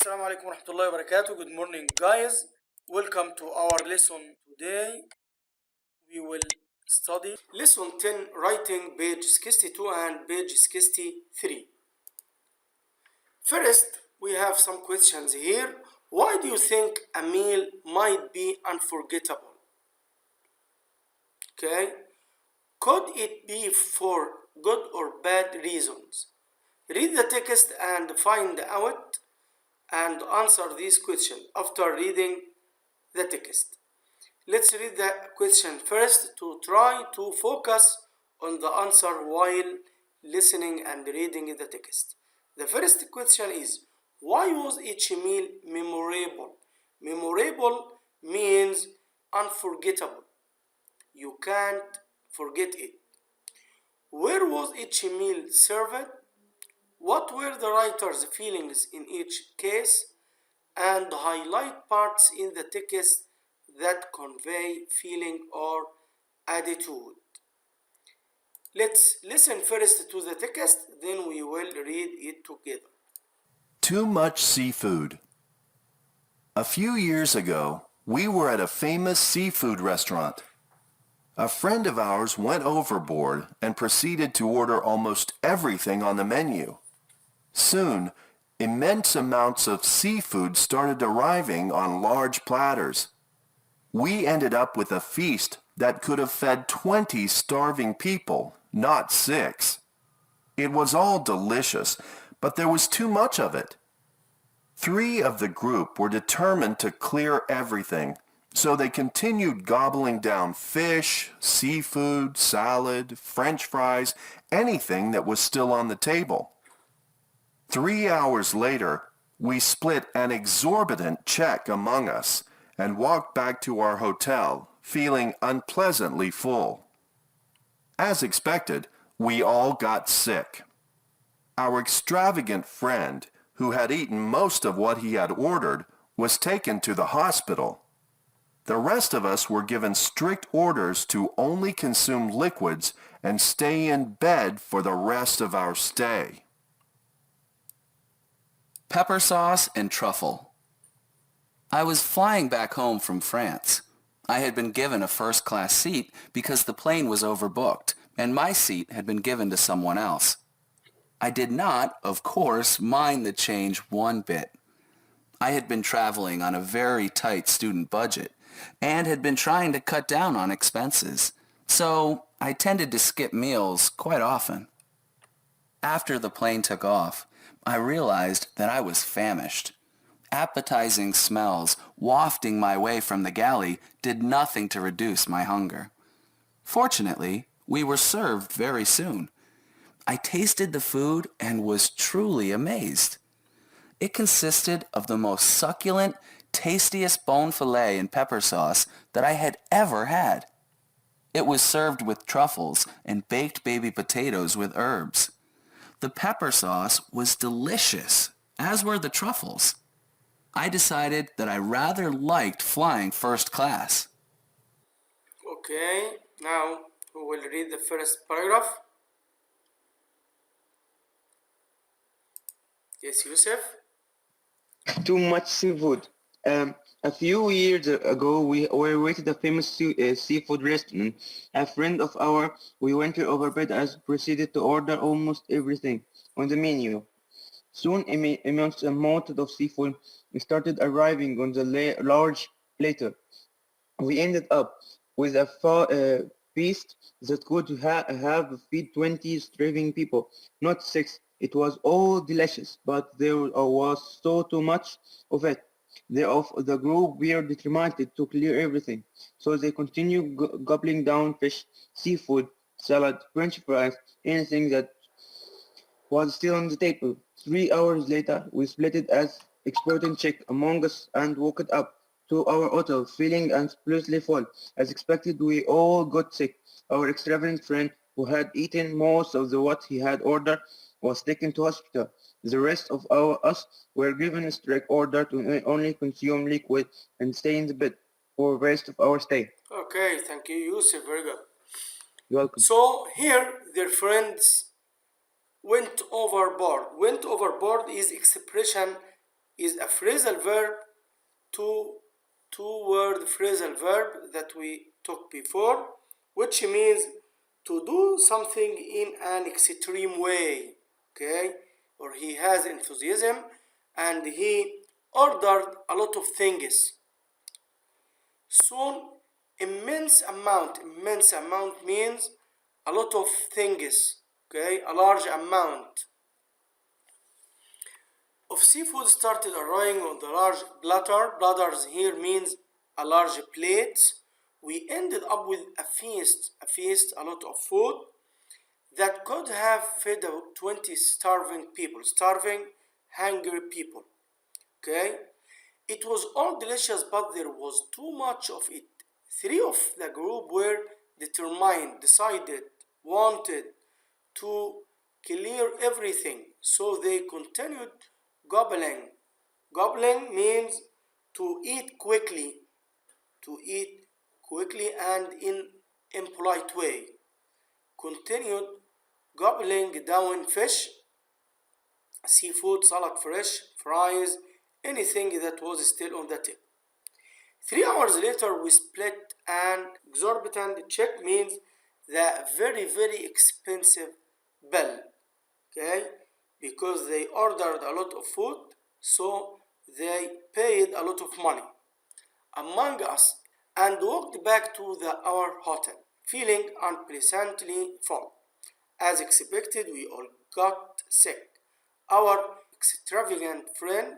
Assalamu alaikum wa rahmatullahi wa barakatuh. Good morning, guys. Welcome to our lesson today. We will study lesson 10, writing, page 62 and page 63. First, we have some questions here. Why do you think a meal might be unforgettable? Okay. Could it be for good or bad reasons? Read the text and find out and answer these questions after reading the text. Let's read the question first to try to focus on the answer while listening and reading the text. The first question is, why was each meal memorable? Memorable means unforgettable. You can't forget it. Where was each meal served? What were the writer's feelings in each case? And highlight parts in the text that convey feeling or attitude. Let's listen first to the text, then we will read it together. Too much seafood. A few years ago, we were at a famous seafood restaurant. A friend of ours went overboard and proceeded to order almost everything on the menu. Soon, immense amounts of seafood started arriving on large platters. We ended up with a feast that could have fed 20 starving people, not 6. It was all delicious, but there was too much of it. 3 of the group were determined to clear everything, so they continued gobbling down fish, seafood, salad, French fries, anything that was still on the table. 3 hours later, we split an exorbitant check among us and walked back to our hotel, feeling unpleasantly full. As expected, we all got sick. Our extravagant friend, who had eaten most of what he had ordered, was taken to the hospital. The rest of us were given strict orders to only consume liquids and stay in bed for the rest of our stay. Pepper sauce and truffle. I was flying back home from France. I had been given a first-class seat because the plane was overbooked, and my seat had been given to someone else. I did not, of course, mind the change one bit. I had been traveling on a very tight student budget and had been trying to cut down on expenses, so I tended to skip meals quite often. After the plane took off, I realized that I was famished. Appetizing smells wafting my way from the galley did nothing to reduce my hunger. Fortunately, we were served very soon. I tasted the food and was truly amazed. It consisted of the most succulent, tastiest bone fillet and pepper sauce that I had ever had. It was served with truffles and baked baby potatoes with herbs. The pepper sauce was delicious, as were the truffles. I decided that I rather liked flying first class. Okay, now we will read the first paragraph. Yes, Yusuf? Too much seafood. A few years ago, we were at a famous seafood restaurant. A friend of ours, we went overboard as proceeded to order almost everything on the menu. Soon, immense amount of seafood started arriving on the large platter. We ended up with a feast that could have fed 20 starving people, not 6. It was all delicious, but there was so too much of it. The group were determined to clear everything, so they continued gobbling down fish, seafood, salad, French fries, anything that was still on the table. 3 hours later, we split it as exploding check among us and walked up to our hotel, feeling unpleasantly full. As expected, we all got sick. Our extravagant friend, who had eaten most of what he had ordered, was taken to hospital. The rest of us were given a strict order to only consume liquid and stay in the bed for the rest of our stay. Okay, thank you, Yusuf. Very good. You're welcome. So here, their friends went overboard. Went overboard is expression is a phrasal verb, two-word phrasal verb that we took before, which means to do something in an extreme way, okay? Or he has enthusiasm and he ordered a lot of things. Soon, immense amount means a lot of things, okay? A large amount of seafood started arriving on the large platter. Platters here means a large plate. We ended up with a feast, a lot of food that could have fed 20 starving people, hungry people. Okay? It was all delicious, but there was too much of it. 3 of the group were determined, decided, wanted to clear everything, so they continued gobbling. Gobbling means to eat quickly and in impolite way. Continued gobbling down fish, seafood, salad, fresh, fries, anything that was still on the table. 3 hours later, we split an exorbitant check, means the very, very expensive bill. Okay? Because they ordered a lot of food, so they paid a lot of money among us and walked back to our hotel, feeling unpleasantly full. As expected, we all got sick. Our extravagant friend,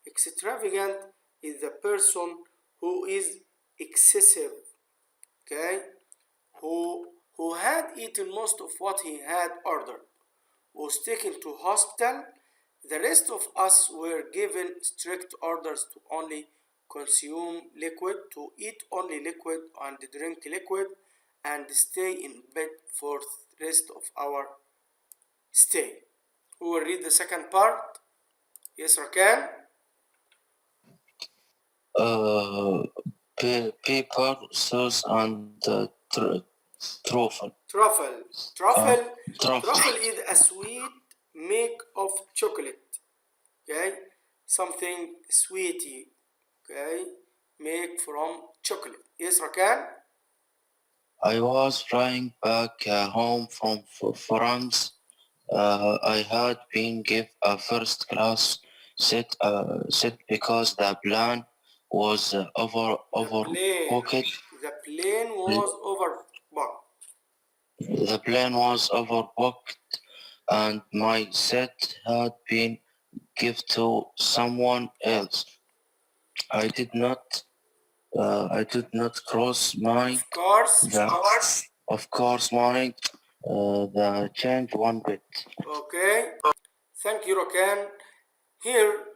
extravagant is the person who is excessive, okay? Who had eaten most of what he had ordered, was taken to hospital. The rest of us were given strict orders to only consume liquid, to eat only liquid and drink liquid, and stay in bed for the rest of our stay. We will read the second part. Yes, Rakan? Pepper sauce and truffle. Truffle is a sweet make of chocolate. Okay, something sweety. Okay, make from chocolate. Yes, Rakan? I was flying back home from France. I had been given a first class seat because the plane was overbooked. The plane was overbooked. The plane was overbooked, and my seat had been given to someone else. I did not cross mind. Of course, mind the change one bit. Okay, thank you, Rakan. Here,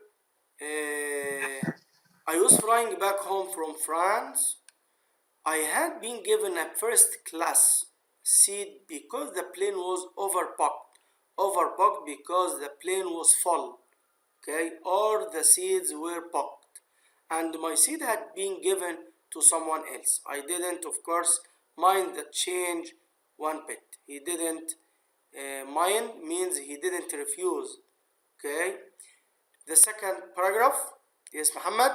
I was flying back home from France. I had been given a first class seat because the plane was overbooked because the plane was full, okay, or the seats were booked, and my seat had been given to someone else. I didn't, of course, mind the change one bit. He didn't mind means he didn't refuse, okay. The second paragraph. Yes, Muhammad?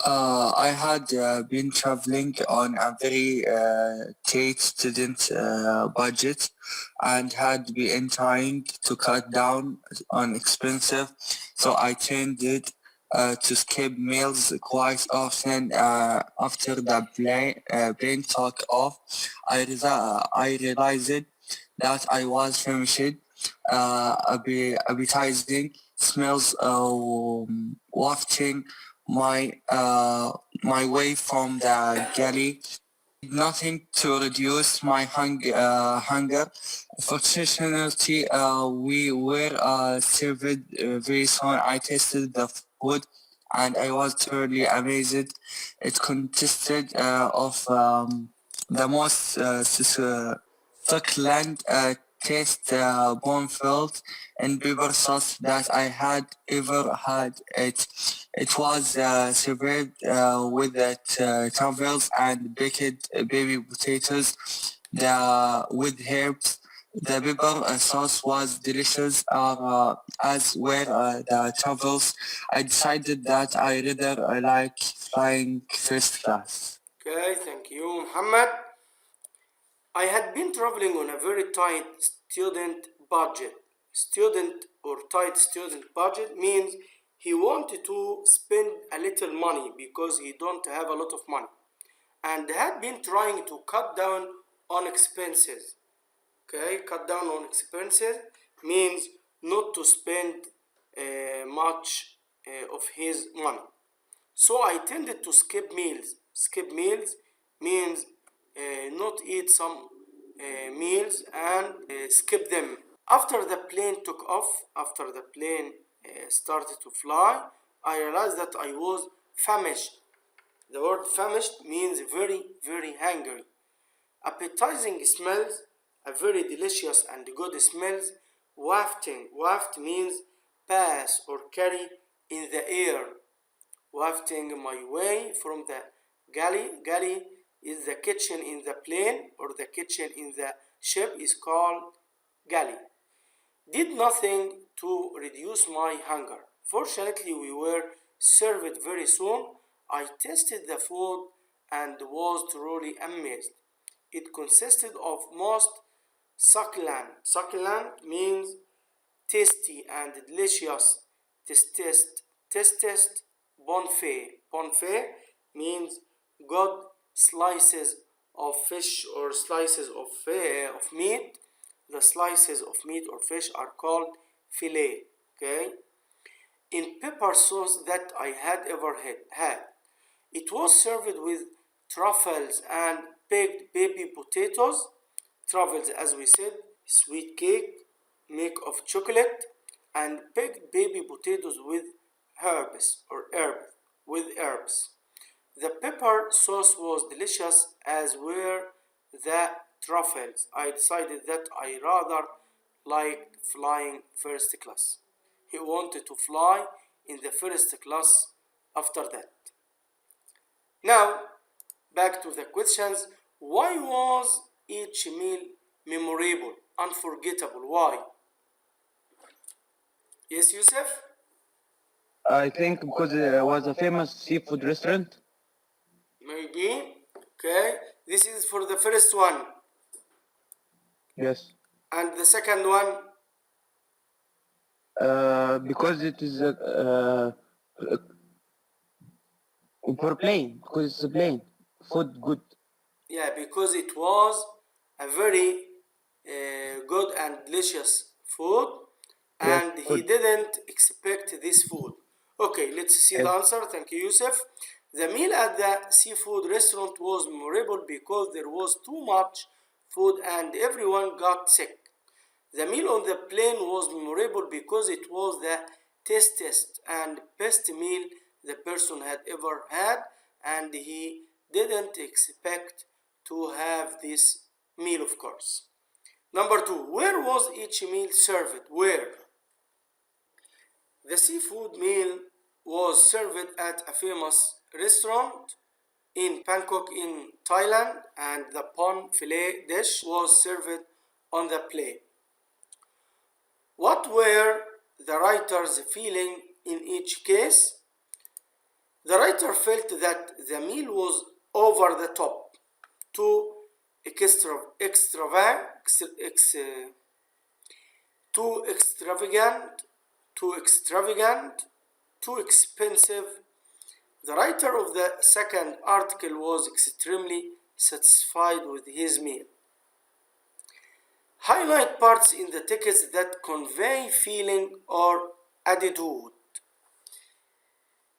I had been traveling on a very tight student budget and had been trying to cut down on expensive, so I tended to skip meals quite often. After the plane took off, I realized that I was finished. Appetizing smells wafting my way from the galley. Nothing to reduce my hunger. Fortunately, we were served very soon. I tasted the food and I was thoroughly amazed. It consisted of the most succulent taste bone-filled and pepper sauce that I had ever had. It was served with truffles and baked baby potatoes with herbs. The pepper sauce was delicious, as were the travels. I decided that I rather like flying first class. Okay, thank you, Muhammad. I had been traveling on a very tight student budget. Student or tight student budget means he wanted to spend a little money because he don't have a lot of money, and had been trying to cut down on expenses. Okay, cut down on expenses means not to spend much of his money. So I tended to skip meals. Skip meals means not eat some meals and skip them. After the plane took off, after the plane started to fly, I realized that I was famished. The word famished means very, very hungry. Appetizing smells, a very delicious and good smells. Wafting, waft means pass or carry in the air. Wafting my way from the galley. Galley is the kitchen in the plane or the kitchen in the ship is called galley. Did nothing to reduce my hunger. Fortunately, we were served very soon. I tasted the food and was truly amazed. It consisted of most succulent. Succulent means tasty and delicious. Test. Bonfait. Bonfait means good slices of fish or slices of meat. The slices of meat or fish are called fillet. Okay, in pepper sauce that I had ever had. It was served with truffles and baked baby potatoes. Truffles, as we said, sweet cake made of chocolate, and baked baby potatoes with herbs or herbs. The pepper sauce was delicious, as were the truffles. I decided that I rather liked flying first class. He wanted to fly in the first class after that. Now, back to the questions. Why was each meal memorable, unforgettable? Why? Yes, Yusuf? I think because it was a famous seafood restaurant. Maybe. Okay. This is for the first one. Yes. And the second one? Because it is for plain. Because it's a plain food good. Yeah, because it was a very good and delicious food, Yes, and he good. didn't expect this food. Okay, let's see the Yes. answer. Thank you, Yusuf. The meal at the seafood restaurant was memorable because there was too much food and everyone got sick. The meal on the plane was memorable because it was the tastiest and best meal the person had ever had, and he didn't expect to have this meal, of course. Number two, where was each meal served? Where? The seafood meal was served at a famous restaurant in Bangkok in Thailand, and the prawn fillet dish was served on the plate. What were the writer's feeling in each case? The writer felt that the meal was over the top, too extravagant, too expensive. The writer of the second article was extremely satisfied with his meal. Highlight parts in the text that convey feeling or attitude.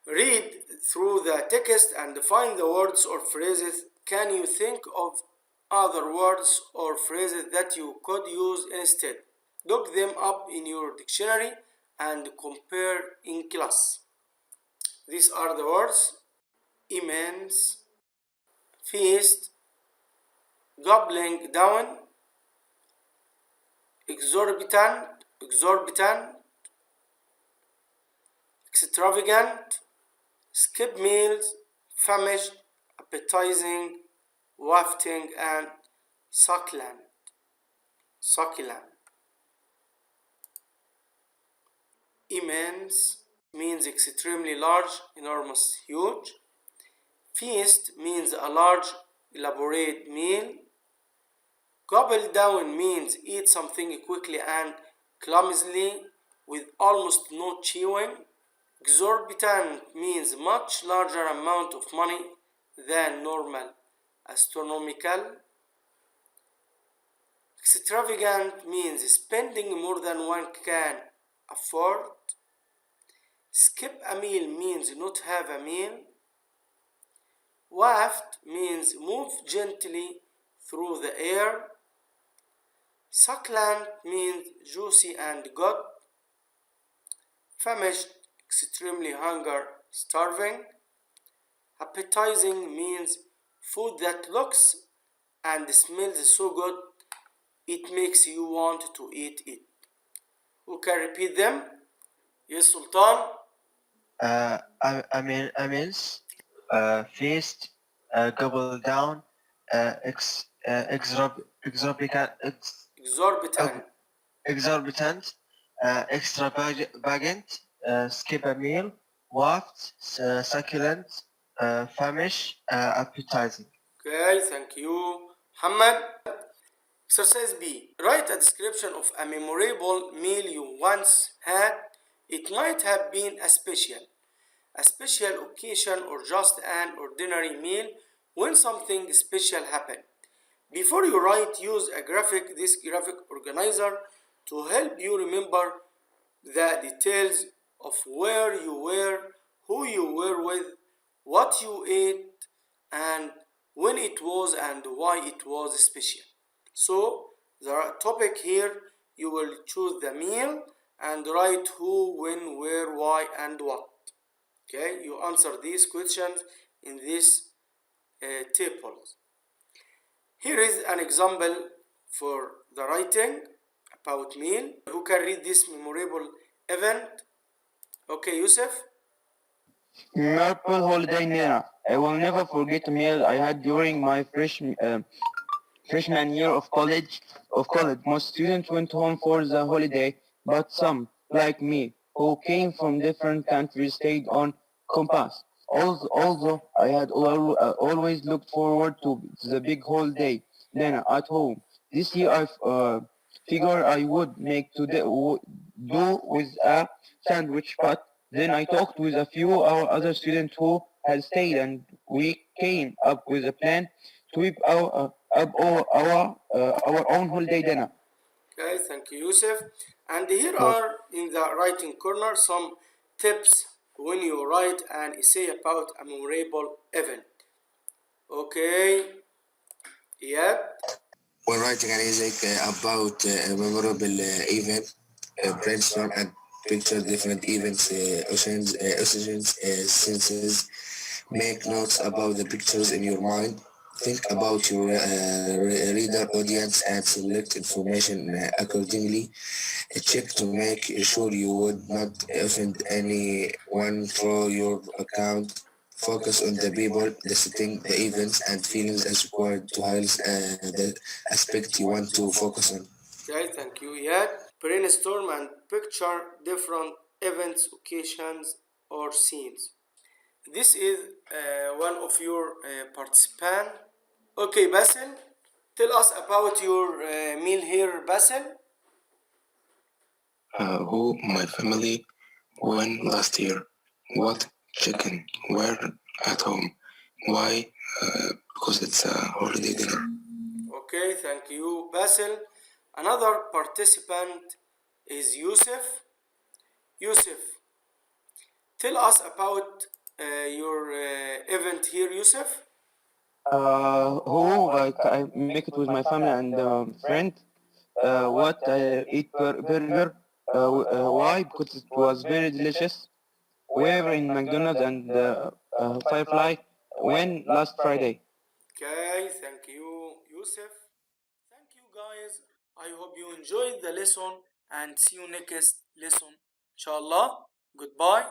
Read through the text and find the words or phrases. Can you think of other words or phrases that you could use instead? Look them up in your dictionary and compare in class. These are the words: immense, feast, gobbling down, exorbitant, extravagant, skip meals, famished, appetizing, wafting, and succulent. succulent. Immense means extremely large, enormous, huge. Feast means a large, elaborate meal. Gobble down means eat something quickly and clumsily with almost no chewing. Exorbitant means much larger amount of money than normal. Astronomical. Extravagant means spending more than one can afford. Skip a meal means not have a meal. Waft means move gently through the air. Succulent means juicy and good. Famished, extremely hunger, starving. Appetizing means food that looks and smells so good it makes you want to eat it. Who can repeat them? Yes, Sultan. Amends, feast, gobble down, exorbitant, extravagant, skip a meal, waft, succulent, famish, appetizing. Okay, thank you. Muhammad. Exercise B. Write a description of a memorable meal you once had. It might have been a special occasion, or just an ordinary meal when something special happened. Before you write, use this graphic organizer to help you remember the details of where you were, who you were with, what you ate, and when it was and why it was special. So the topic here, you will choose the meal and write who, when, where, why, and what. Okay, you answer these questions in these tables. Here is an example for the writing about meal. Who can read this memorable event? Okay, Yusuf. Memorable holiday dinner. I will never forget a meal I had during my freshman year of college. Most students went home for the holiday, but some, like me, who came from different countries, stayed on campus. Although I had always looked forward to the big holiday dinner at home, this year I figured I would make do with a sandwich, but then I talked with a few our other students who had stayed, and we came up with a plan to whip our own holiday dinner. Okay, thank you, Yusuf. And here are in the writing corner some tips when you write an essay about a memorable event. Okay, yeah. When writing an essay about a memorable event, brainstorm and picture different events, occasions, senses. Make notes about the pictures in your mind. Think about your reader audience and select information accordingly. Check to make sure you would not offend anyone through your account. Focus on the people, the setting, the events, and feelings as required to highlight the aspect you want to focus on. Okay, thank you. Yeah. Brainstorm and picture different events, occasions, or scenes. This is one of your participants. Okay, Basil, tell us about your meal here, Basil. Who my family went last year. What chicken were at home. Why? Because it's a holiday dinner. Okay, thank you, Basil. Another participant is Yusuf. Yusuf, tell us about your event here, Yusuf. I make it with my family and friend. What I eat burger. Why? Because it was very delicious. We were in McDonald's and Firefly when last Friday. Okay, thank you, Yusuf. Thank you, guys. I hope you enjoyed the lesson and see you next lesson. Inshallah. Goodbye.